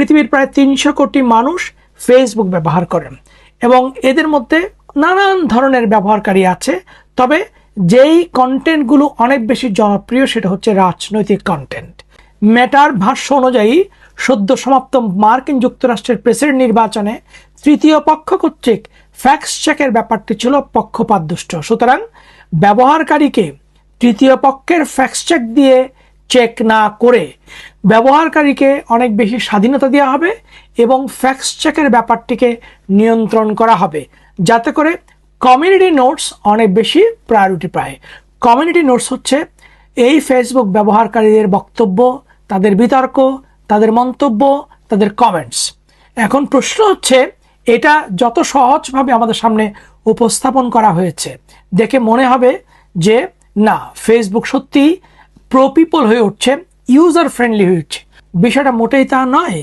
পৃথিবীর প্রায় 300 কোটি মানুষ ফেসবুক ব্যবহার করেন এবং এদের মধ্যে নানান ধরনের ব্যবহারকারী আছে। তবে যেই কন্টেন্টগুলো অনেক বেশি জনপ্রিয় সেটা হচ্ছে রাজনৈতিক কন্টেন্ট। মেটার ভাষ্য অনুযায়ী সদ্য সমাপ্ত মার্কিন যুক্তরাষ্ট্রের প্রেসিডেন্ট নির্বাচনে তৃতীয় পক্ষ কর্তৃক ফ্যাক্ট চেকের ব্যাপারটি ছিল পক্ষপাতদুষ্ট। সুতরাং ব্যবহারকারীকে তৃতীয় পক্ষের ফ্যাক্ট চেক দিয়ে চেক না করে ব্যবহারকারীকে অনেক বেশি স্বাধীনতা দেওয়া হবে এবং ফ্যাক্ট চেকের ব্যাপারটিকে নিয়ন্ত্রণ করা হবে, যাতে করে কমিউনিটি নোটস অনেক বেশি প্রায়োরিটি পায়। কমিউনিটি নোটস হচ্ছে এই ফেসবুক ব্যবহারকারীদের বক্তব্য, তাদের বিতর্ক, তাদের মন্তব্য, তাদের কমেন্টস। এখন প্রশ্ন হচ্ছে, এটা যত সহজভাবে আমাদের সামনে উপস্থাপন করা হয়েছে দেখে মনে হবে যে না, ফেসবুক সত্যি প্রো পিপল হয়ে উঠছে, ইউজার ফ্রেন্ডলি হয়ে উঠছে। বিষয়টা মোটেই তা নয়।